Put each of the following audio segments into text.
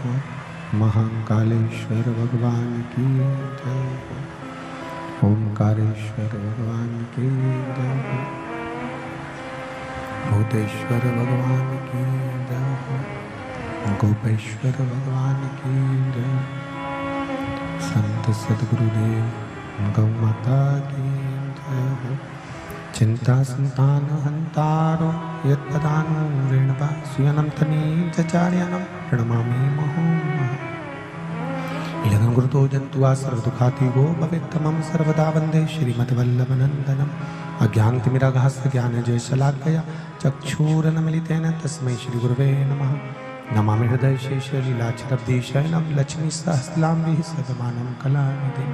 हो। महाकालेश्वर भगवान की जय हो। ओंकारेश्वर भगवान की जय हो। भूतेश्वर भगवान की जय हो। गोपेश्वर भगवान की जय। संत सद्गुरुदेव गौ माता की जय हो। चिंता संतान हंतारो यत्पदानो ऋणवा सुयनंतनी चचार्यानं प्रणमामि मुहुर्मुहुः। यदं गुरुतो जन्तुवा सर्वदुःखातिगो भवेत्तमं सर्वदा वन्दे श्रीमद्वल्लभनन्दनम्। अज्ञानतिमिराघास्य ज्ञानजयशलाकया चक्षुरुन्मीलितेन तस्मै श्रीगुरवे नमः। नमामि हृदयशेषलीलाच्छत्रब्धिशयनं लक्ष्मीसहस्रनाम्भिः सदमानं कलानिधिं।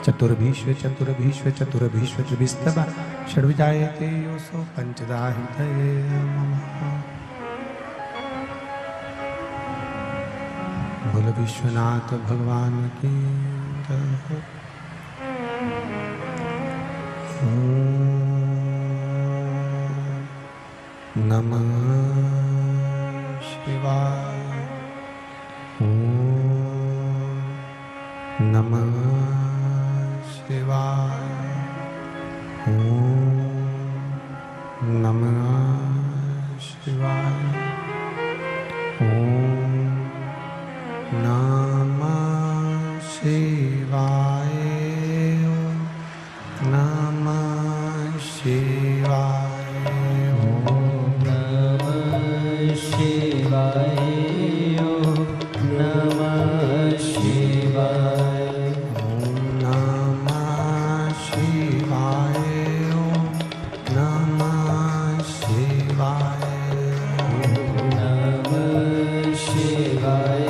चतुर्भीष्व चतुर्भीष्व षड्विजायते योऽसौ पञ्चदा हृदये ममः। बोल विश्वनाथ भगवान की जय हो। नमः शिवाय। नमः शिवाय। नमः शिवाय। नमः शिवाय। नमः शिवाय। नमः शिवाय। नमः शिवाय। नमः शिवाय। नमः शिवाय। नमः शिवाय।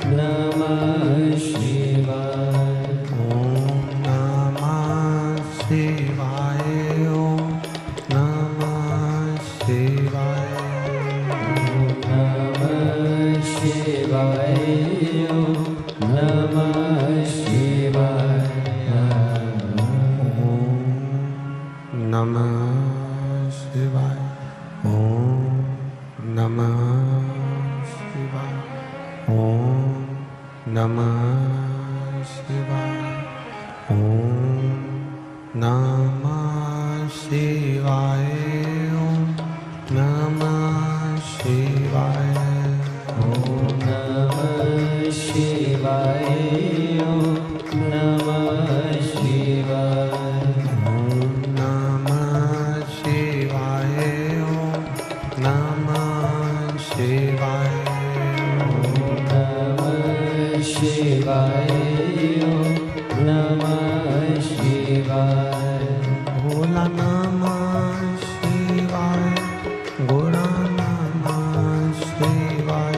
नमः शिवाय। नमः शिवाय। नमः शिवाय। नमः शिवाय। नमः शिवाय। नमः शिवाय। ओम नमः शिवाय। ओम नमः शिवाय। ओम नमः शिवाय। ओम नमः शिवाय। ओम नमः शिवाय। ओम नमः शिवाय। ओम नमः शिवाय। ओम नमः शिवाय। ओम नमः शिवाय। ओम नमः शिवाय। भोला नमः शिवाय। गोरा नमः शिवाय।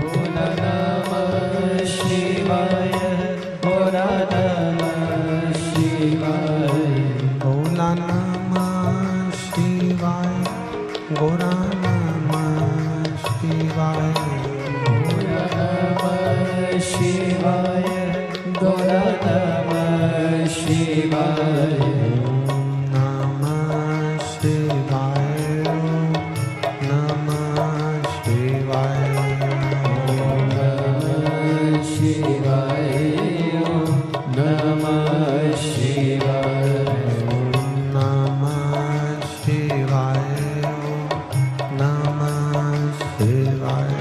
भोला नमः शिवाय। भोला नमः शिवाय। भोला नमः शिवाय। गोरा नमः शिवाय। भोला नमः शिवाय। गोरा नमः शिवाय। नमः शिवाय। नमः शिवाय। नमः शिवाय। नमः शिवाय। नमः शिवाय। नमः शिवाय।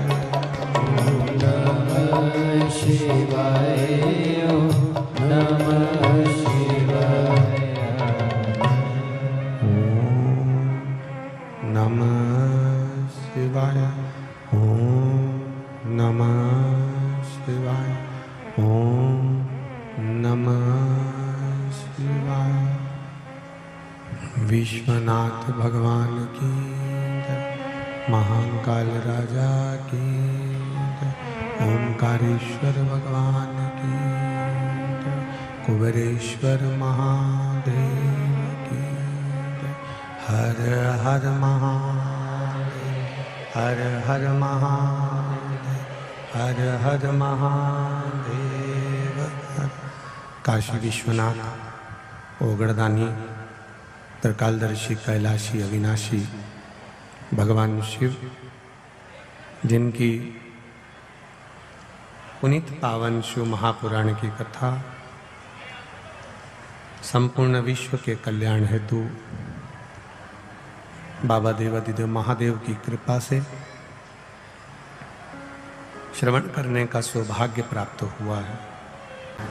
नमः शिवाय। नमः शिवाय। नमः शिवाय। ओम नमः शिवाय। ओम नमः शिवाय। विश्वनाथ भगवान की जय। महाकाल राजा की जय। ओंकारेश्वर भगवान की जय। कुबेरेश्वर महादेव की जय। हर हर महादेव। हर हर महादेव। हर हर महादेव। काशी विश्वनाथ ओगड़दानी त्रिकालदर्शी अविनाशी भगवान शिव जिनकी पुनीत पावन शिव महापुराण की कथा संपूर्ण विश्व के कल्याण हेतु बाबा देवादिदेव महादेव की कृपा से श्रवण करने का सौभाग्य प्राप्त हुआ है,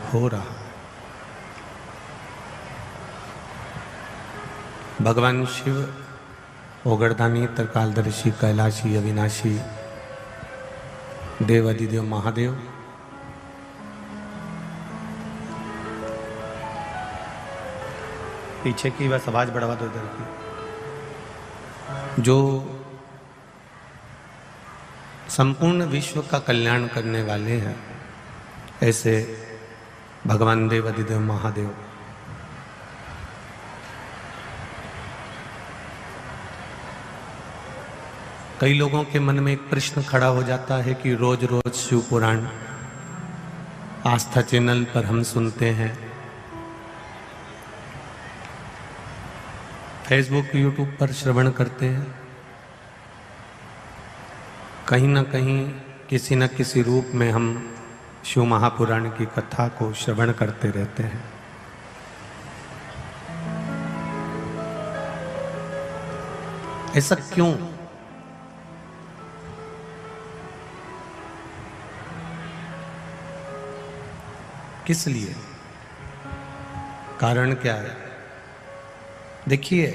हो रहा है। भगवान शिव ओगरदानी त्रिकालदर्शी कैलाशी अविनाशी देवादिदेव महादेव पीछे की बस आवाज बढ़वा दो इधर की, जो संपूर्ण विश्व का कल्याण करने वाले हैं, ऐसे भगवान देवादिदेव महादेव कई लोगों के मन में एक प्रश्न खड़ा हो जाता है कि रोज रोज शिव पुराण आस्था चैनल पर हम सुनते हैं, फेसबुक यूट्यूब पर श्रवण करते हैं, कहीं ना कहीं किसी न किसी रूप में हम शिव महापुराण की कथा को श्रवण करते रहते हैं। ऐसा क्यों? किस लिए? कारण क्या है? देखिए,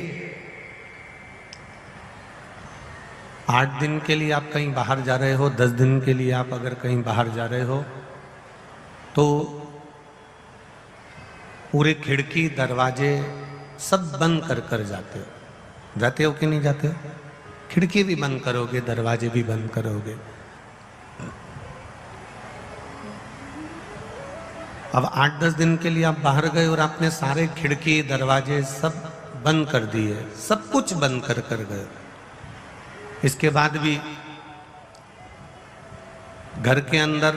8 दिन के लिए आप कहीं बाहर जा रहे हो, 10 दिन के लिए आप अगर कहीं बाहर जा रहे हो तो पूरे खिड़की दरवाजे सब बंद कर कर जाते हो। जाते हो कि नहीं जाते हो? खिड़की भी बंद करोगे, दरवाजे भी बंद करोगे। अब 8-10 दिन के लिए आप बाहर गए और आपने सारे खिड़की दरवाजे सब बंद कर दिए, सब कुछ बंद कर कर गए। इसके बाद भी घर के अंदर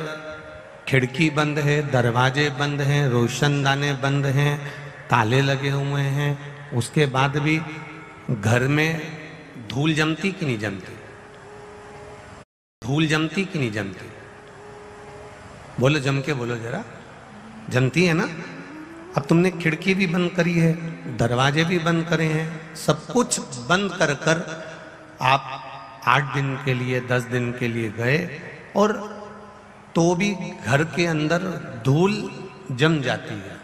खिड़की बंद है, दरवाजे बंद हैं, रोशनदाने बंद हैं, ताले लगे हुए हैं। उसके बाद भी घर में धूल जमती कि नहीं जमती? धूल जमती कि नहीं जमती? बोलो, जम के बोलो जरा। जमती है ना? अब तुमने खिड़की भी बंद करी है, दरवाजे भी बंद करे हैं, सब कुछ बंद कर कर आप 8 दिन के लिए 10 दिन के लिए गए और तो भी घर के अंदर धूल जम जाती है।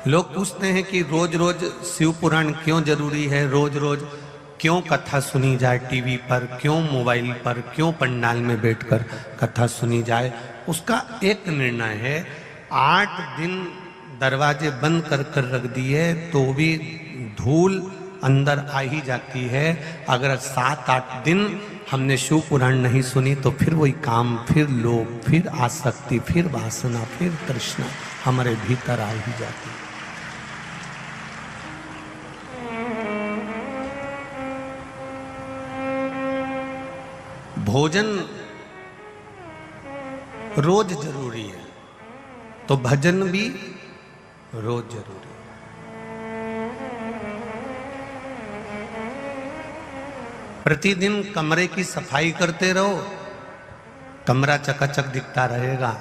लोग पूछते हैं कि रोज रोज शिव पुराण क्यों जरूरी है, रोज रोज क्यों कथा सुनी जाए टीवी पर, क्यों मोबाइल पर, क्यों पंडाल में बैठकर कथा सुनी जाए? उसका एक निर्णय है, 8 दिन दरवाजे बंद कर कर रख दिए तो भी धूल अंदर आ ही जाती है। अगर 7-8 दिन हमने शिव पुराण नहीं सुनी तो फिर वही काम, फिर लोभ, फिर आसक्ति, फिर वासना, फिर तृष्णा हमारे भीतर आ ही जाती है। भोजन रोज जरूरी है तो भजन भी रोज जरूरी है। प्रतिदिन कमरे की सफाई करते रहो, कमरा चकाचक दिखता रहेगा।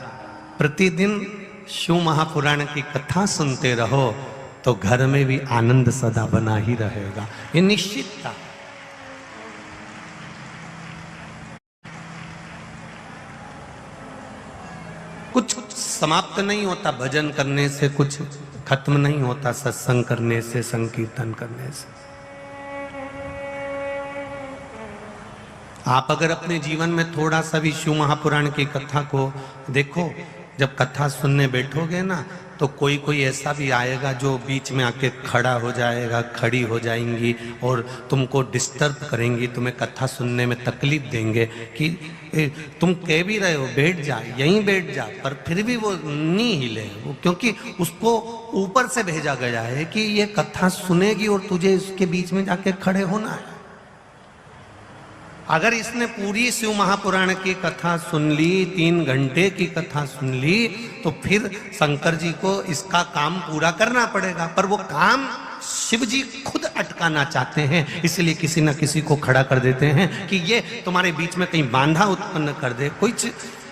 प्रतिदिन शिव महापुराण की कथा सुनते रहो तो घर में भी आनंद सदा बना ही रहेगा। ये निश्चित था। कुछ समाप्त नहीं होता भजन करने से, कुछ खत्म नहीं होता सत्संग करने से, संकीर्तन करने से। आप अगर अपने जीवन में थोड़ा सा भी शिव महापुराण की कथा को देखो, जब कथा सुनने बैठोगे ना तो कोई कोई ऐसा भी आएगा जो बीच में आके खड़ा हो जाएगा, खड़ी हो जाएंगी और तुमको डिस्टर्ब करेंगी, तुम्हें कथा सुनने में तकलीफ देंगे कि तुम कह भी रहे हो बैठ जा, यहीं बैठ जा, पर फिर भी वो नहीं हिले, वो क्योंकि उसको ऊपर से भेजा गया है कि ये कथा सुनेगी और तुझे इसके बीच में जाके खड़े होना है। अगर इसने पूरी शिव महापुराण की कथा सुन ली, 3 घंटे की कथा सुन ली, तो फिर शंकर जी को इसका काम पूरा करना पड़ेगा। पर वो काम शिव जी खुद अटकाना चाहते हैं, इसलिए किसी न किसी को खड़ा कर देते हैं कि ये तुम्हारे बीच में कहीं बांधा उत्पन्न कर दे, कुछ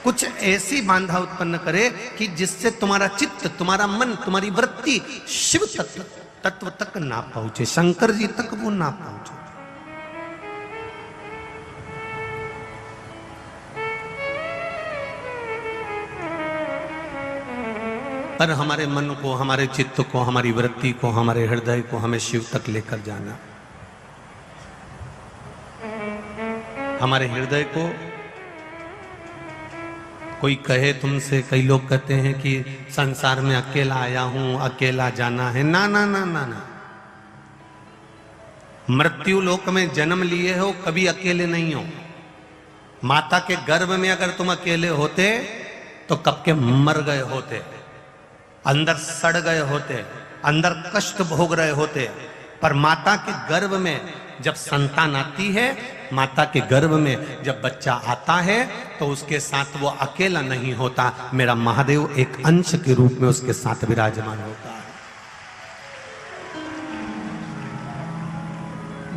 कुछ ऐसी बांधा उत्पन्न करे कि जिससे तुम्हारा चित्त, तुम्हारा मन, तुम्हारी वृत्ति शिव तत्व तक ना पहुंचे, शंकर जी तक वो ना पहुंचे। पर हमारे मन को, हमारे चित्त को, हमारी वृत्ति को, हमारे हृदय को हमें शिव तक लेकर जाना। हमारे हृदय को कोई कहे तुमसे, कई लोग कहते हैं कि संसार में अकेला आया हूं, अकेला जाना है। ना ना ना ना ना, मृत्यु लोक में जन्म लिए हो, कभी अकेले नहीं हो। माता के गर्भ में अगर तुम अकेले होते तो कब के मर गए होते, अंदर सड़ गए होते, अंदर कष्ट भोग रहे होते। पर माता के गर्भ में जब संतान आती है, माता के गर्भ में जब बच्चा आता है, तो उसके साथ वो अकेला नहीं होता, मेरा महादेव एक अंश के रूप में उसके साथ विराजमान होता है।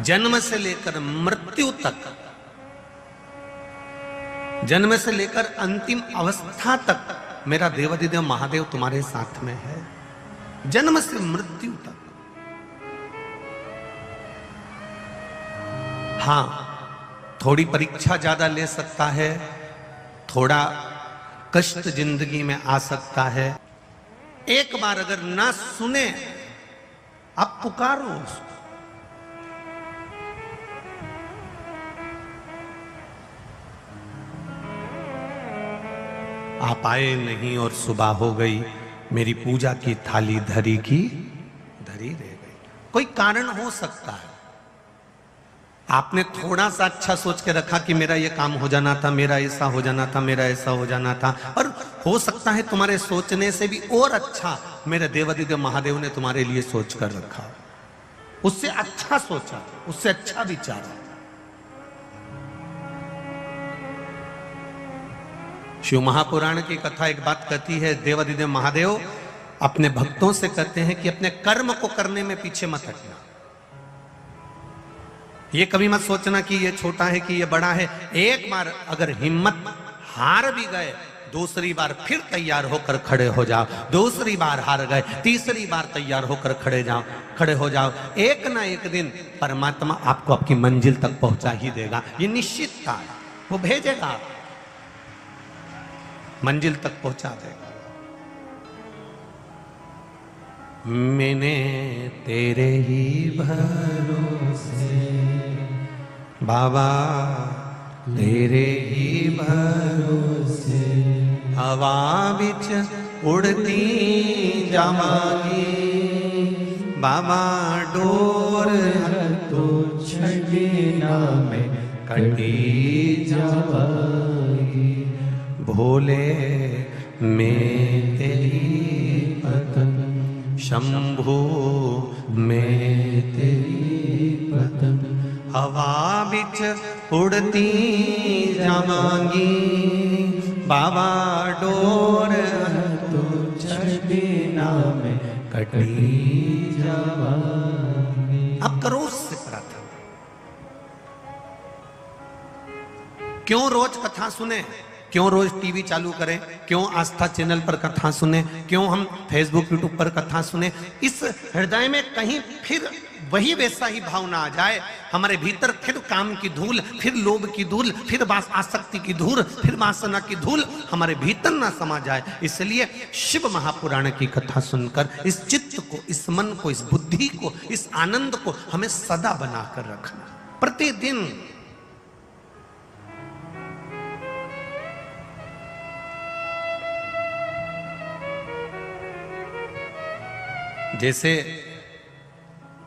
जन्म से लेकर मृत्यु तक, जन्म से लेकर अंतिम अवस्था तक मेरा देवाधिदेव महादेव तुम्हारे साथ में है, जन्म से मृत्यु तक। हां, थोड़ी परीक्षा ज्यादा ले सकता है, थोड़ा कष्ट जिंदगी में आ सकता है। एक बार अगर ना सुने, आप पुकारो उसको। आप आए नहीं और सुबह हो गई, मेरी पूजा की थाली धरी की धरी रह गई। कोई कारण हो सकता है, आपने थोड़ा सा अच्छा सोच के रखा कि मेरा ये काम हो जाना था, मेरा ऐसा हो जाना था, मेरा ऐसा हो जाना था। और हो सकता है तुम्हारे सोचने से भी और अच्छा मेरे देवाधिदेव महादेव ने तुम्हारे लिए सोच कर रखा, उससे अच्छा सोचा, उससे अच्छा विचारा। शिव महापुराण की कथा एक बात कहती है, देवाधिदेव महादेव अपने भक्तों से कहते हैं कि अपने कर्म को करने में पीछे मत हटना। ये कभी मत सोचना कि ये छोटा है कि ये बड़ा है। एक बार अगर हिम्मत हार भी गए, दूसरी बार फिर तैयार होकर खड़े हो जाओ। दूसरी बार हार गए, तीसरी बार तैयार होकर खड़े हो जाओ। एक ना एक दिन परमात्मा आपको आपकी मंजिल तक पहुंचा ही देगा, ये निश्चित था। वो भेजेगा, मंजिल तक पहुंचा देगा। मैंने तेरे ही भरोसे बाबा, तेरे ही भरोसे हवा बिच उड़ती जावांगी बाबा, डोर तो छड़ना में कटी जावांगी। भोले मैं तेरी पतन, शंभू मैं तेरी पतन, हवा बिच उड़ती जावांगी बाबा, डोर तो छड़ना में कटी जावांगी। अब करो उससे प्रार्थना। क्यों रोज कथा सुने, क्यों रोज टीवी चालू करें, क्यों आस्था चैनल पर कथा सुने, क्यों हम फेसबुक यूट्यूब पर कथा सुने। इस हृदय में कहीं फिर वही वैसा ही भाव ना आ जाए, हमारे भीतर फिर काम की धूल, फिर लोभ की धूल, फिर आसक्ति की धूल, फिर वासना की धूल हमारे भीतर ना समा जाए। इसलिए शिव महापुराण की कथा सुनकर इस चित्त को, इस मन को, इस बुद्धि को, इस आनंद को हमें सदा बनाकर रखना प्रतिदिन। जैसे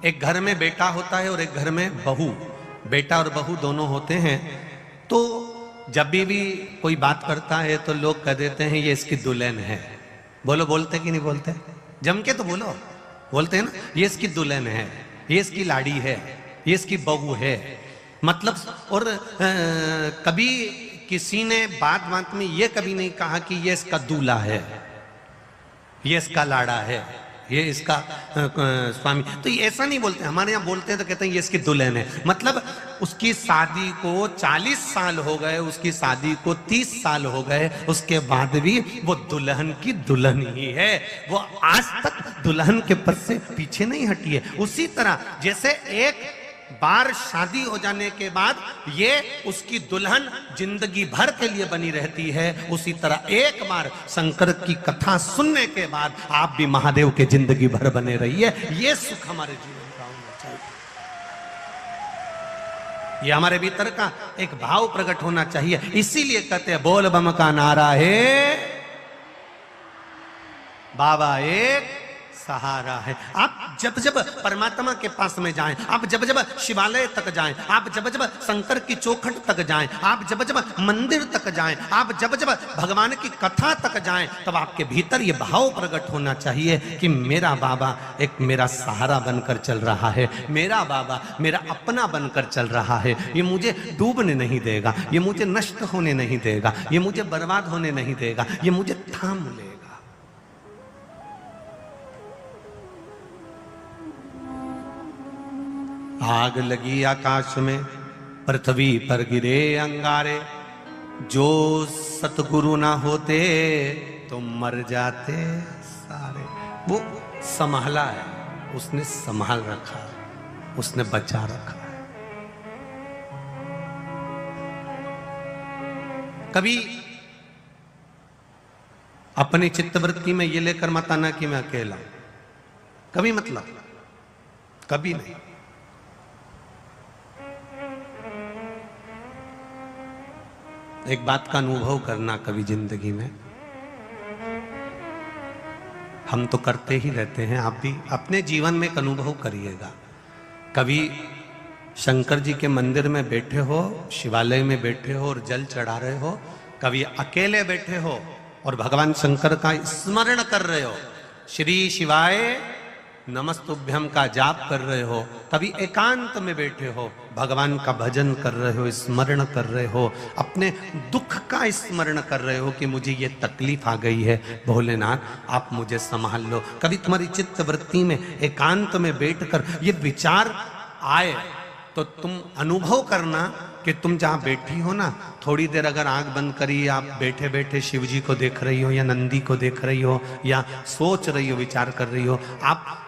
एक घर में बेटा होता है और एक घर में बहू, बेटा और बहू दोनों होते हैं, तो जब भी कोई बात करता है तो लोग कह देते हैं ये इसकी दुल्हन है। बोलो, बोलते कि नहीं बोलते? जम के तो बोलो, बोलते हैं ना, ये इसकी दुल्हन है, ये इसकी लाड़ी है, ये इसकी बहू है। मतलब और कभी किसी ने बात में ये कभी नहीं कहा कि ये इसका दूल्हा है, ये इसका लाड़ा है, ये इसका स्वामी। तो ये ऐसा नहीं बोलते, हमारे यहाँ बोलते हैं तो कहते हैं ये इसकी दुल्हन है। मतलब उसकी शादी को 40 साल हो गए, उसकी शादी को 30 साल हो गए, उसके बाद भी वो दुल्हन की दुल्हन ही है। वो आज तक दुल्हन के पद से पीछे नहीं हटी है। उसी तरह जैसे एक बार शादी हो जाने के बाद ये उसकी दुल्हन जिंदगी भर के लिए बनी रहती है, उसी तरह एक बार शंकर की कथा सुनने के बाद आप भी महादेव के जिंदगी भर बने रहिए। ये सुख हमारे जीवन का होना चाहिए। ये हमारे भीतर का एक भाव प्रकट होना चाहिए। इसीलिए कहते हैं बोल बम का नारा है, बाबा एक सहारा है। आप जब जब परमात्मा के पास में जाएं, आप जब जब शिवालय तक जाएं, आप जब जब शंकर की चौखट तक जाएं, आप जब जब मंदिर तक जाएं, आप जब जब भगवान की कथा तक जाएं, तब आपके भीतर ये भाव प्रकट होना चाहिए कि मेरा बाबा एक मेरा सहारा बनकर चल रहा है, मेरा बाबा मेरा अपना बनकर चल रहा है। ये मुझे डूबने नहीं देगा, ये मुझे नष्ट होने नहीं देगा, ये मुझे बर्बाद होने नहीं देगा, ये मुझे थाम लेगा। आग लगी आकाश में, पृथ्वी पर गिरे अंगारे, जो सतगुरु ना होते तो मर जाते सारे। वो संभाला है, उसने संभाल रखा है, उसने बचा रखा है। कभी अपनी चित्तवृत्ति में ये लेकर मत आना कि मैं अकेला, कभी मतलब कभी नहीं। एक बात का अनुभव करना कभी जिंदगी में, हम तो करते ही रहते हैं, आप भी अपने जीवन में एक अनुभव करिएगा। कभी शंकर जी के मंदिर में बैठे हो, शिवालय में बैठे हो और जल चढ़ा रहे हो, कभी अकेले बैठे हो और भगवान शंकर का स्मरण कर रहे हो, श्री शिवाय नमस्तुभ्यम का जाप कर रहे हो, कभी एकांत में बैठे हो, भगवान का भजन कर रहे हो, स्मरण कर रहे हो, अपने दुख का स्मरण कर रहे हो कि मुझे ये तकलीफ आ गई है, भोलेनाथ आप मुझे संभाल लो। कभी तुम्हारी चित्त वृत्ति में एकांत में बैठकर ये विचार आए तो तुम अनुभव करना कि तुम जहां बैठी हो ना, थोड़ी देर अगर आंख बंद करी, आप बैठे बैठे शिव जी को देख रही हो या नंदी को देख रही हो या सोच रही हो, विचार कर रही हो, आप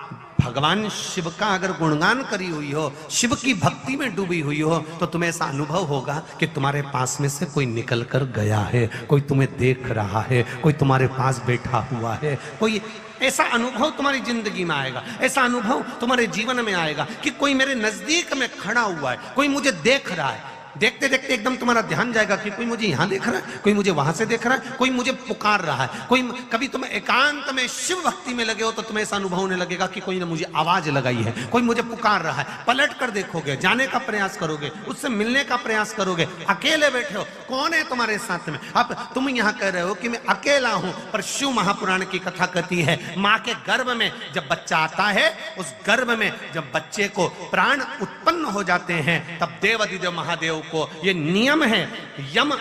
भगवान शिव का अगर गुणगान करी हुई हो, शिव की भक्ति में डूबी हुई हो, तो तुम्हें ऐसा अनुभव होगा कि तुम्हारे पास में से कोई निकल कर गया है, कोई तुम्हें देख रहा है, कोई तुम्हारे पास बैठा हुआ है। कोई ऐसा अनुभव तुम्हारी जिंदगी में आएगा, ऐसा अनुभव तुम्हारे जीवन में आएगा कि कोई मेरे नजदीक में खड़ा हुआ है, कोई मुझे देख रहा है। देखते देखते एकदम तुम्हारा ध्यान जाएगा कि कोई मुझे यहां देख रहा है, कोई मुझे वहां से देख रहा है, कोई मुझे पुकार रहा है। कोई कभी तुम एकांत में शिव भक्ति में लगे हो तो तुम्हें ऐसा अनुभव होने लगेगा कि कोई ने मुझे आवाज लगाई है, कोई मुझे पुकार रहा है। पलट कर देखोगे, जाने का प्रयास करोगे, उससे मिलने का प्रयास करोगे। अकेले बैठे हो, कौन है तुम्हारे साथ में? अब तुम यहाँ कह रहे हो कि मैं अकेला हूं, पर शिव महापुराण की कथा कहती है माँ के गर्भ में जब बच्चा आता है, उस गर्भ में जब बच्चे को प्राण उत्पन्न हो जाते हैं, तब देवाधिदेव महादेव को ये नियम है। यम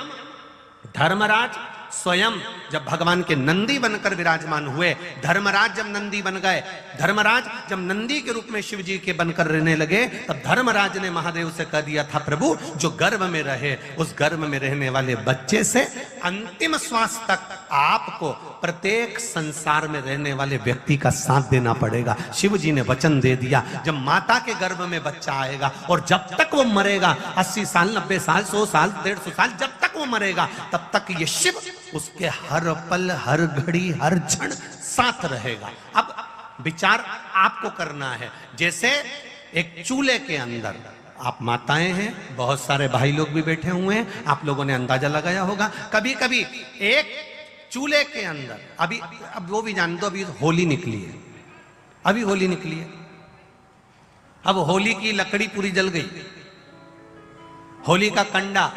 धर्मराज स्वयं जब भगवान के नंदी बनकर विराजमान हुए, धर्मराज जब नंदी बन गए, धर्मराज जब नंदी के रूप में शिव जी के बनकर रहने लगे, तब धर्मराज ने महादेव से कह दिया था, प्रभु जो गर्भ में रहे, उस गर्भ में रहने वाले बच्चे से अंतिम श्वास तक आपको प्रत्येक संसार में रहने वाले व्यक्ति का साथ देना पड़ेगा। शिव जी ने वचन दे दिया, जब माता के गर्भ में बच्चा आएगा और जब तक वो मरेगा, 80 साल 90 साल 100 साल 150 साल, जब तक वो मरेगा तब तक ये शिव उसके हर पल हर घड़ी हर क्षण साथ रहेगा। अब विचार आपको करना है, जैसे एक चूल्हे के अंदर आप माताएं हैं, बहुत सारे भाई लोग भी बैठे हुए हैं, आप लोगों ने अंदाजा लगाया होगा। कभी कभी एक चूल्हे के अंदर, अभी अब वो भी जान दो, अभी होली निकली है, अभी होली निकली है, अब होली की लकड़ी पूरी जल गई, होली का कंडा,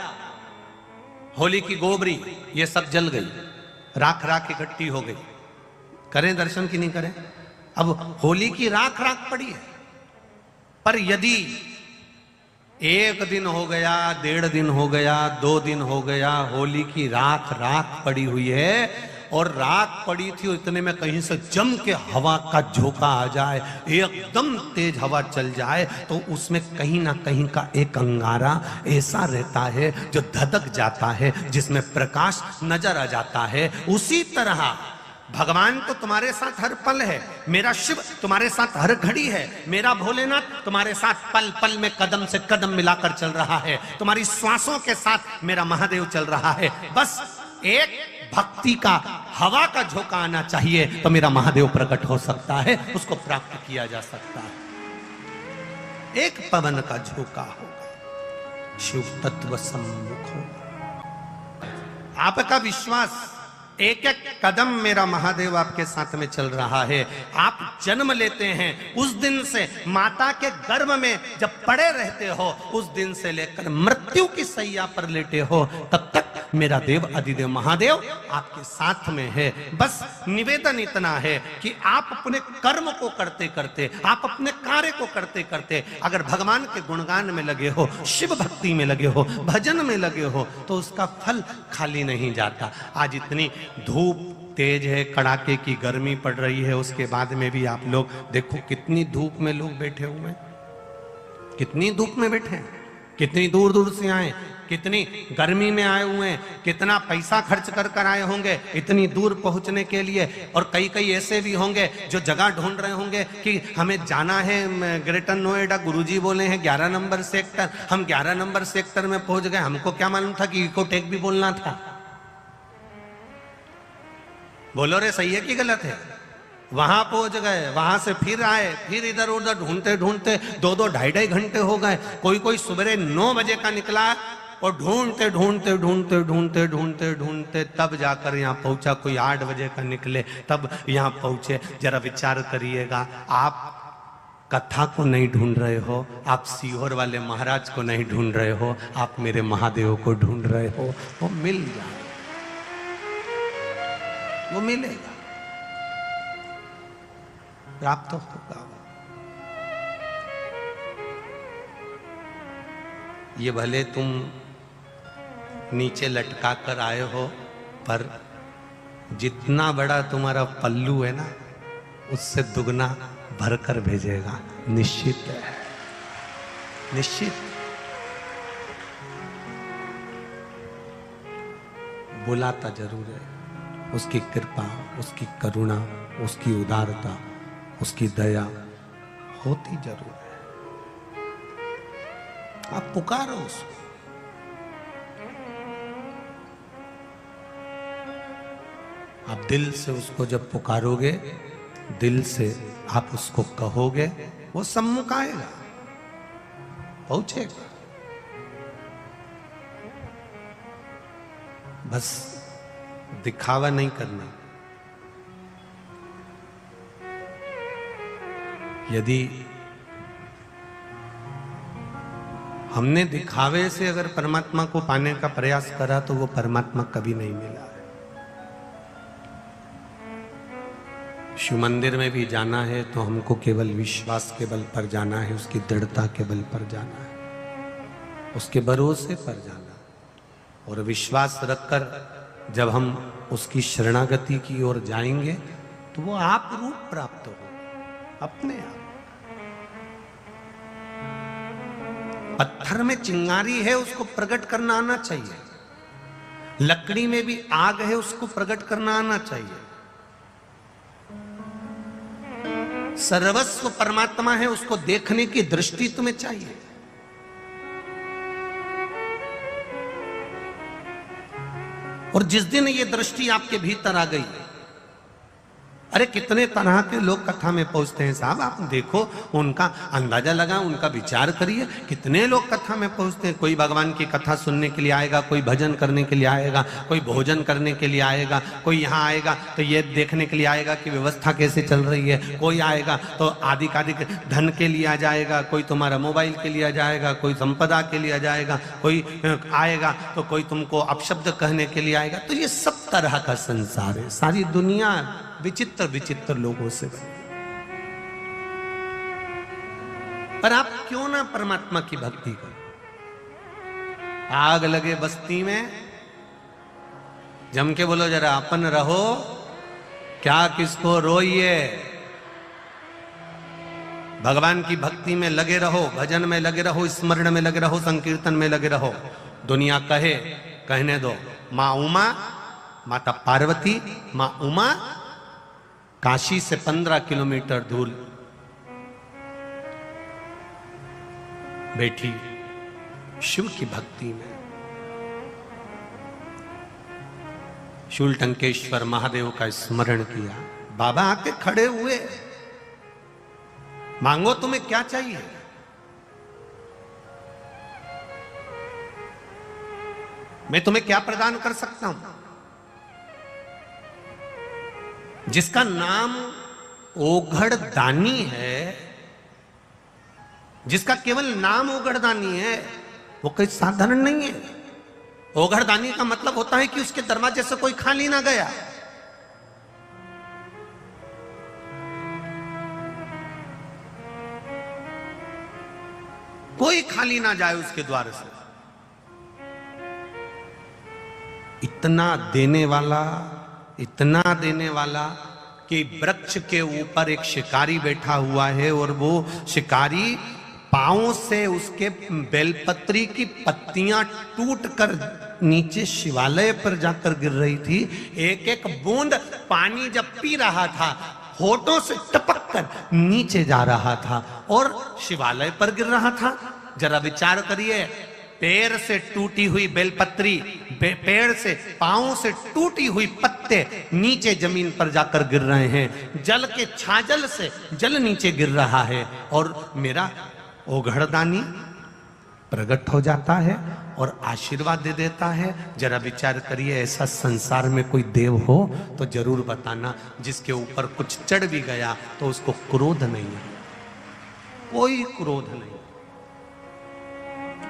होली की गोबरी, ये सब जल गई, राख राख इकट्ठी हो गई। करें दर्शन की नहीं करें? अब होली की राख राख पड़ी है, पर यदि 1 दिन हो गया, 1.5 दिन हो गया, 2 दिन हो गया, होली की राख राख पड़ी हुई है और रात पड़ी थी, इतने में कहीं से जम के हवा का झोंका आ जाए, एकदम तेज हवा चल जाए, तो उसमें कहीं ना कहीं का एक अंगारा ऐसा रहता है जो धधक जाता है, जिसमें प्रकाश नजर आ जाता है। उसी तरह भगवान तो तुम्हारे साथ हर पल है, मेरा शिव तुम्हारे साथ हर घड़ी है, मेरा भोलेनाथ तुम्हारे साथ पल पल में कदम से कदम मिलाकर चल रहा है, तुम्हारी श्वासों के साथ मेरा महादेव चल रहा है। बस एक भक्ति का हवा का झोंका आना चाहिए तो मेरा महादेव प्रकट हो सकता है, उसको प्राप्त किया जा सकता है। एक पवन का झोंका होगा, शिव तत्व सम्मुख होगा। आपका विश्वास, एक एक कदम मेरा महादेव आपके साथ में चल रहा है। आप जन्म लेते हैं उस दिन से माता के गर्भ में जब पड़े रहते हो, उस दिन से लेकर मृत्यु की सैया पर लेटे हो, तब तक मेरा देव अधिदेव महादेव आपके साथ में है। बस निवेदन इतना है कि आप अपने कर्म को करते करते, आप अपने कार्य को करते करते अगर भगवान के गुणगान में लगे हो, शिव भक्ति में लगे हो, भजन में लगे हो, तो उसका फल खाली नहीं जाता। आज इतनी धूप तेज है, कड़ाके की गर्मी पड़ रही है, उसके बाद में भी आप लोग देखो कितनी धूप में लोग बैठे हुए हैं, कितनी धूप में बैठे हैं, कितनी दूर दूर से आए, कितनी गर्मी में आए हुए हैं, कितना पैसा खर्च कर कर आए होंगे इतनी दूर पहुंचने के लिए। और कई कई ऐसे भी होंगे जो जगह ढूंढ रहे होंगे कि हमें जाना है ग्रेटर नोएडा, गुरुजी बोले हैं 11 नंबर सेक्टर, हम 11 नंबर सेक्टर में पहुंच गए, हमको क्या मालूम था कि इकोटेक भी बोलना था। बोलो रे, सही है कि गलत है? वहां पहुंच गए, वहां से फिर आए, फिर इधर उधर ढूंढते ढूंढते 2-2 ढाई-ढाई घंटे हो गए। कोई कोई सुबह 9 बजे का निकला और ढूंढते ढूंढते ढूंढते ढूंढते ढूंढते ढूंढते तब जाकर यहाँ पहुंचा। कोई 8 बजे का निकले तब यहाँ पहुंचे। जरा विचार करिएगा, आप कथा को नहीं ढूंढ रहे हो, आप सीहोर वाले महाराज को नहीं ढूंढ रहे हो, आप मेरे महादेव को ढूंढ रहे हो। वो मिल जाए, वो मिलेगा, प्राप्त होगा। ये भले तुम नीचे लटका कर आए हो, पर जितना बड़ा तुम्हारा पल्लू है ना, उससे दुगना भरकर भेजेगा, निश्चित है, निश्चित। बुलाता जरूर है, उसकी कृपा, उसकी करुणा, उसकी उदारता, उसकी दया होती जरूर है। आप पुकारो उसको, आप दिल से उसको जब पुकारोगे, दिल से आप उसको कहोगे, वो सम्मुख आएगा, पहुंचेगा। बस दिखावा नहीं करना। यदि हमने दिखावे से अगर परमात्मा को पाने का प्रयास करा तो वो परमात्मा कभी नहीं मिला है। शिव मंदिर में भी जाना है तो हमको केवल विश्वास के बल पर जाना है, उसकी दृढ़ता के बल पर जाना है, उसके भरोसे पर जाना है। और विश्वास रखकर जब हम उसकी शरणागति की ओर जाएंगे तो वो आप रूप प्राप्त हो अपने आप। पत्थर में चिंगारी है, उसको प्रकट करना आना चाहिए। लकड़ी में भी आग है, उसको प्रकट करना आना चाहिए। सर्वस्व परमात्मा है, उसको देखने की दृष्टि तुम्हें चाहिए। और जिस दिन ये दृष्टि आपके भीतर आ गई, अरे कितने तरह के लोग कथा में पहुंचते हैं साहब, आप देखो, उनका अंदाजा लगा, उनका विचार करिए, कितने लोग कथा में पहुंचते हैं। कोई भगवान की कथा सुनने के लिए आएगा, कोई भजन करने के लिए आएगा, कोई भोजन करने के लिए आएगा, कोई यहाँ आएगा तो ये देखने के लिए आएगा कि व्यवस्था कैसे चल रही है, कोई आएगा तो आधिकाधिक धन के लिए आ जाएगा, कोई तुम्हारा मोबाइल के लिए आ जाएगा, कोई संपदा के लिए आ जाएगा, कोई आएगा तो कोई तुमको अपशब्द कहने के लिए आएगा। तो ये सब तरह का संसार है, सारी दुनिया विचित्र विचित्र लोगों से बनी। पर आप क्यों ना परमात्मा की भक्ति करो। आग लगे बस्ती में, जम के बोलो जरा, अपन रहो क्या किसको रोइए। भगवान की भक्ति में लगे रहो, भजन में लगे रहो, स्मरण में लगे रहो, संकीर्तन में लगे रहो। दुनिया कहे, कहने दो। माँ उमा, माता पार्वती, माँ उमा काशी से 15 किलोमीटर दूर बैठी शिव की भक्ति में। शूलटंकेश्वर महादेव का स्मरण किया। बाबा आके खड़े हुए, मांगो तुम्हें क्या चाहिए। मैं तुम्हें क्या प्रदान कर सकता हूं। जिसका नाम ओघड़ दानी है, जिसका केवल नाम ओघड़ दानी है, वो कोई साधारण नहीं है। ओघड़ दानी का मतलब होता है कि उसके दरवाजे से कोई खाली ना गया। कोई खाली ना जाए उसके द्वार से। इतना देने वाला, इतना देने वाला कि वृक्ष के ऊपर एक शिकारी बैठा हुआ है और वो शिकारी पांव से उसके बेलपत्री की पत्तियां टूटकर नीचे शिवालय पर जाकर गिर रही थी। एक एक बूंद पानी जब पी रहा था, होठों से टपक कर नीचे जा रहा था और शिवालय पर गिर रहा था। जरा विचार करिए, पैर से टूटी हुई बेलपत्री, पेड़ से, पांव से टूटी हुई पत्ते नीचे जमीन पर जाकर गिर रहे हैं। जल के छाजल से जल नीचे गिर रहा है और मेरा ओघड़दानी प्रकट हो जाता है और आशीर्वाद दे देता है। जरा विचार करिए, ऐसा संसार में कोई देव हो तो जरूर बताना, जिसके ऊपर कुछ चढ़ भी गया तो उसको क्रोध नहीं है। कोई क्रोध नहीं,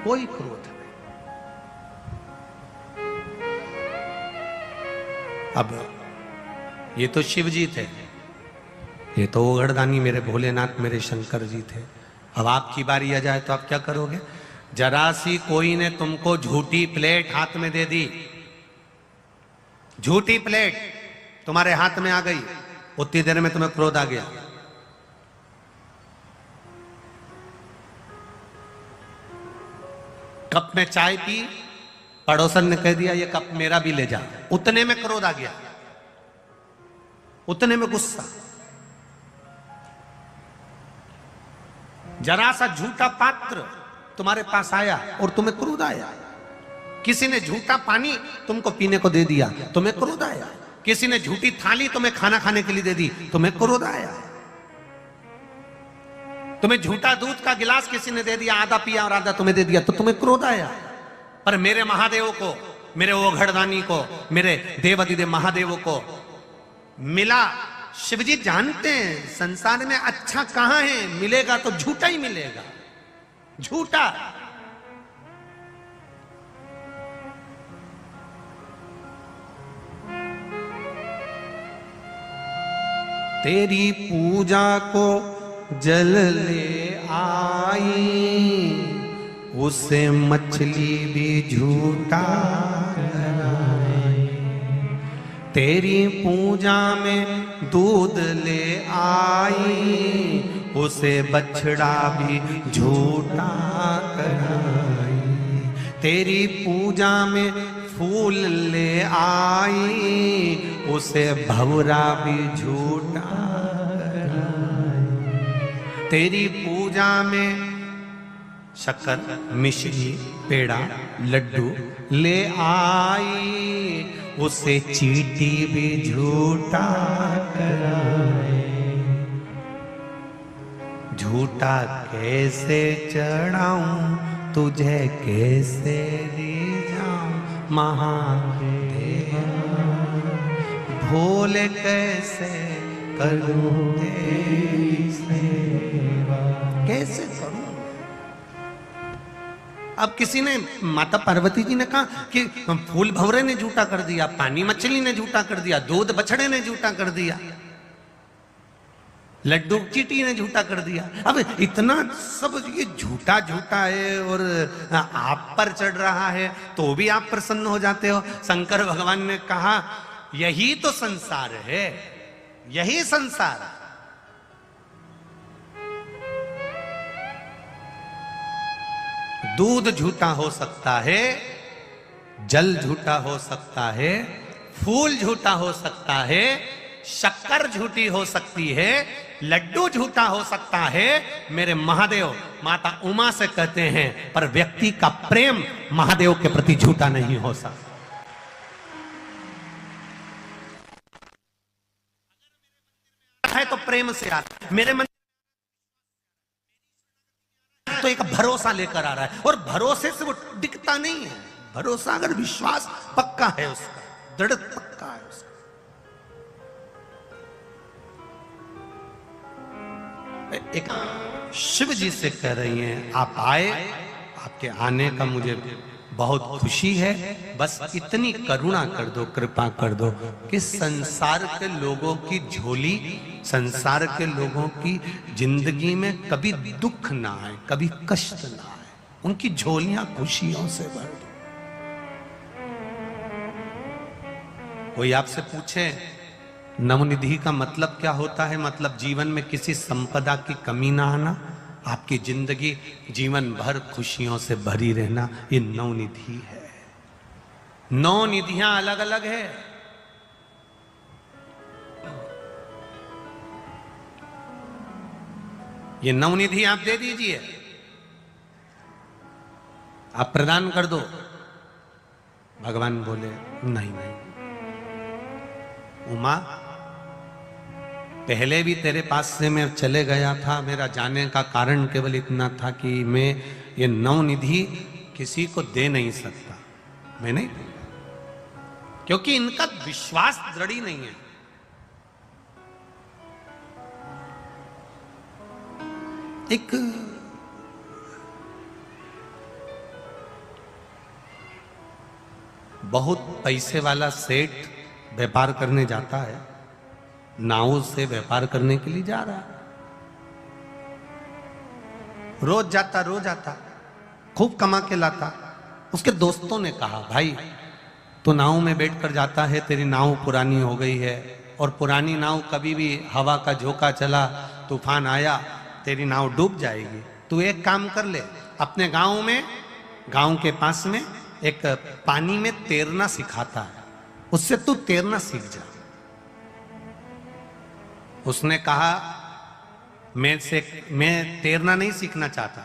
कोई क्रोध नहीं। अब ये तो शिव जी थे, ये तो ओघड़दानी मेरे भोलेनाथ, मेरे शंकर जी थे। अब आपकी बारी आ जाए तो आप क्या करोगे। जरा सी कोई ने तुमको झूठी प्लेट हाथ में दे दी, झूठी प्लेट तुम्हारे हाथ में आ गई, उतनी देर में तुम्हें क्रोध आ गया। कप में चाय पी, पड़ोसन ने कह दिया ये कप मेरा भी ले जा, उतने में क्रोध आ गया, उतने में गुस्सा। जरा सा झूठा पात्र तुम्हारे पास आया और तुम्हें क्रोध आया। किसी ने झूठा पानी तुमको पीने को दे दिया, तुम्हें क्रोध आया। किसी ने झूठी थाली तुम्हें खाना खाने के लिए दे दी, तुम्हें क्रोध आया। तुम्हें झूठा दूध का गिलास किसी ने दे दिया, आधा पिया और आधा तुम्हें दे दिया, तो तुम्हें क्रोध आया। पर मेरे महादेव को, मेरे ओघड़दानी को, मेरे देवाधिदेव महादेव को मिला। शिवजी जानते हैं संसार में अच्छा कहां है, मिलेगा तो झूठा ही मिलेगा, झूठा। तेरी पूजा को जल ले आई, उसे मछली भी झूठा कराई। तेरी पूजा में दूध ले आई, उसे बछड़ा भी झूठा कराई। तेरी पूजा में फूल ले आई, उसे भंवरा भी झूठा कराई। तेरी पूजा में शक्कर, मिश्री, पेड़ा, लड्डू ले आई, उसे चींटी भी झूठा कराए। झूठा कैसे चढ़ाऊं, तुझे कैसे रिझाऊं महादेव। भोले कैसे करूं तेरी सेवा, कैसे करूं। अब किसी ने, माता पार्वती जी ने कहा कि फूल भंवरे ने झूठा कर दिया, पानी मछली ने झूठा कर दिया, दूध बछड़े ने झूठा कर दिया। लड्डू चींटी ने झूठा कर दिया। अब इतना सब ये झूठा झूठा है और आप पर चढ़ रहा है तो भी आप प्रसन्न हो जाते हो। शंकर भगवान ने कहा यही तो संसार है, यही संसार है। दूध झूठा हो सकता है, जल झूठा हो सकता है, फूल झूठा हो सकता है, शक्कर झूठी हो सकती है, लड्डू झूठा हो सकता है। मेरे महादेव माता उमा से कहते हैं पर व्यक्ति का प्रेम महादेव के प्रति झूठा नहीं हो सकता। है तो प्रेम से आता, मेरे मन तो एक भरोसा लेकर आ रहा है और भरोसे से वो दिखता नहीं है। भरोसा अगर विश्वास पक्का है उसका, दृढ़ पक्का है उसका। एक शिव जी से कह रही हैं आप आए, आपके आने का मुझे बहुत खुशी है, बस इतनी करुणा कर दो, कृपा कर दो कि संसार के लोगों की झोली, संसार के लोगों की जिंदगी में कभी दुख ना आए, कभी कष्ट ना आए, उनकी झोलियां खुशियों से भर दो। कोई आपसे पूछे नवनिधि का मतलब क्या होता है? मतलब जीवन में किसी संपदा की कमी ना आना, आपकी जिंदगी जीवन भर खुशियों से भरी रहना, ये नवनिधि है। नौ निधियां अलग अलग है। ये नवनिधि आप दे दीजिए, आप प्रदान कर दो। भगवान बोले नहीं नहीं उमा, पहले भी तेरे पास से मैं चले गया था, मेरा जाने का कारण केवल इतना था कि मैं ये नवनिधि किसी को दे नहीं सकता, मैं नहीं दूंगा, क्योंकि इनका विश्वास दृढ़ ही नहीं है। एक बहुत पैसे वाला सेठ व्यापार करने जाता है, नाव से व्यापार करने के लिए जा रहा है, रोज जाता, खूब कमा के लाता। उसके दोस्तों ने कहा भाई तो नाव में बैठकर जाता है, तेरी नाव पुरानी हो गई है और पुरानी नाव कभी भी हवा का झोंका चला, तूफान आया, तेरी नाव डूब जाएगी। तू एक काम कर ले, अपने गांव के पास में एक पानी में तैरना सिखाता है, उससे तू तैरना सीख जा। उसने कहा मैं तैरना नहीं सीखना चाहता,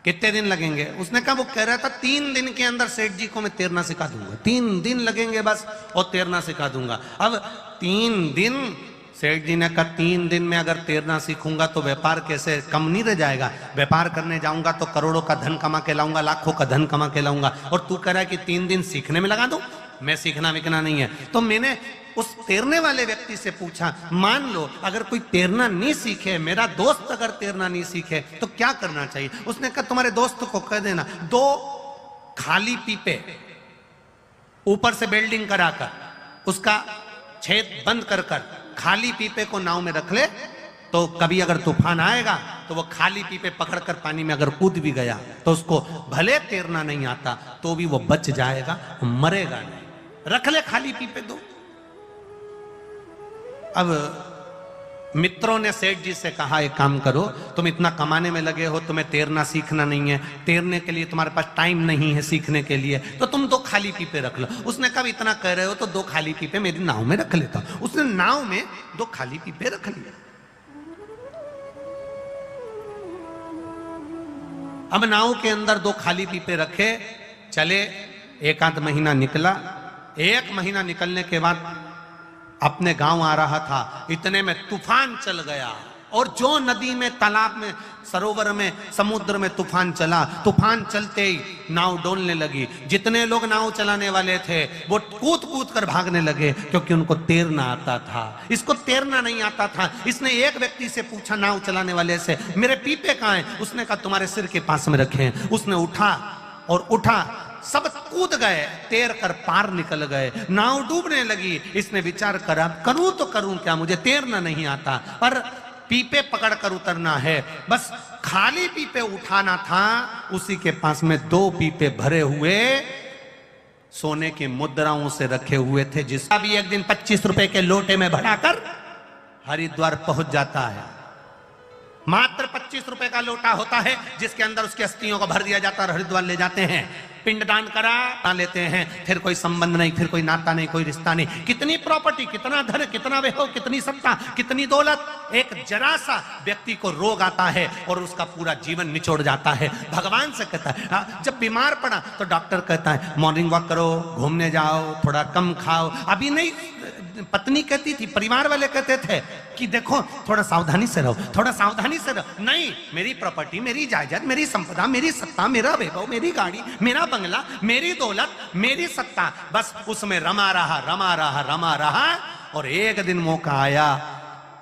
कितने दिन लगेंगे? उसने कहा वो कह रहा था 3 दिन के अंदर सेठ जी को मैं तैरना सिखा दूंगा, 3 दिन लगेंगे बस और तैरना सिखा दूंगा। अब 3 दिन, सेठ जी ने कहा 3 दिन में अगर तैरना सीखूंगा तो व्यापार कैसे कम नहीं रह जाएगा? व्यापार करने जाऊंगा तो करोड़ों का धन कमा के लाऊंगा, लाखों का धन कमा के लाऊंगा, और तू कह रहा है कि 3 दिन सीखने में लगा दूं? मैं सीखना विकना नहीं है। तो मैंने उस तैरने वाले व्यक्ति से पूछा, मान लो अगर कोई तैरना नहीं सीखे, मेरा दोस्त अगर तैरना नहीं सीखे तो क्या करना चाहिए? उसने कहा तुम्हारे दोस्त को कह देना 2 खाली पीपे ऊपर से वेल्डिंग कराकर उसका छेद बंद कर खाली पीपे को नाव में रख ले, तो कभी अगर तूफान आएगा तो वो खाली पीपे पकड़कर पानी में अगर कूद भी गया तो उसको भले तैरना नहीं आता तो भी वो बच जाएगा, मरेगा नहीं। रख ले खाली पीपे 2। अब मित्रों ने सेठ जी से कहा एक काम करो, तुम इतना कमाने में लगे हो, तुम्हें तैरना सीखना नहीं है, तैरने के लिए तुम्हारे पास टाइम नहीं है सीखने के लिए, तो तुम 2 खाली पीपे रख लो। उसने कहा इतना कह रहे हो तो 2 खाली पीपे मेरी नाव में रख लेता हूं। उसने नाव में 2 खाली पीपे रख लिए। अब नाव के अंदर 2 खाली पीपे रखे, चले, 1 आध महीना निकला। 1 महीना निकलने के बाद अपने गांव आ रहा था, इतने में तूफान चल गया, और जो नदी में, तालाब में, सरोवर में, समुद्र में तूफान चला, तूफान चलते ही नाव डोलने लगी। जितने लोग नाव चलाने वाले थे वो कूद कूद कर भागने लगे, क्योंकि उनको तैरना आता था, इसको तैरना नहीं आता था। इसने एक व्यक्ति से पूछा नाव चलाने वाले से, मेरे पीपे कहाँ हैं? उसने कहा तुम्हारे सिर के पास में रखे हैं। उसने उठा, सब कूद गए, तैर कर पार निकल गए, नाव डूबने लगी। इसने विचार करा करूं तो करूं क्या, मुझे तैरना नहीं आता। पर पीपे पकड़कर उतरना है, बस खाली पीपे उठाना था। उसी के पास में 2 पीपे भरे हुए सोने की मुद्राओं से रखे हुए थे, जिसका भी एक दिन 25 रुपए के लोटे में भराकर हरिद्वार पहुंच जाता है। मात्र 25 रुपए का लोटा होता है जिसके अंदर उसकी अस्थियों को भर दिया जाता है और हरिद्वार ले जाते हैं, पिंडदान करा लेते हैं। फिर कोई संबंध नहीं, फिर कोई नाता नहीं, कोई रिश्ता नहीं। कितनी प्रॉपर्टी, कितना धन, कितना वैभव, कितनी सत्ता, कितनी दौलत, एक जरा सा व्यक्ति को रोग आता है और उसका पूरा जीवन निचोड़ जाता है। भगवान से कहता है, जब बीमार पड़ा तो डॉक्टर कहता है मॉर्निंग वॉक करो, घूमने जाओ, थोड़ा कम खाओ। अभी नहीं, पत्नी कहती थी, परिवार वाले कहते थे कि देखो थोड़ा सावधानी से रहो, थोड़ा सावधानी से रहो। नहीं, मेरी प्रॉपर्टी, मेरी जायदाद, मेरी संपदा, मेरी सत्ता, मेरा वैभव, मेरी गाड़ी, मेरा बंगला, मेरी दौलत, मेरी सत्ता, बस उसमें रमा रहा, रमा रहा, रमा रहा। और एक दिन मौका आया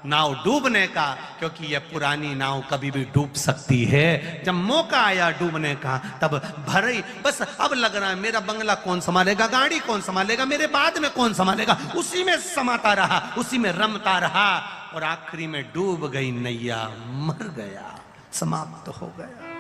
नाव डूबने का, क्योंकि यह पुरानी नाव कभी भी डूब सकती है। जब मौका आया डूबने का तब भरी, बस अब लग रहा है मेरा बंगला कौन संभालेगा, गाड़ी कौन संभालेगा, मेरे बाद में कौन संभालेगा। उसी में समाता रहा, उसी में रमता रहा और आखिरी में डूब गई नैया, मर गया, समाप्त हो गया।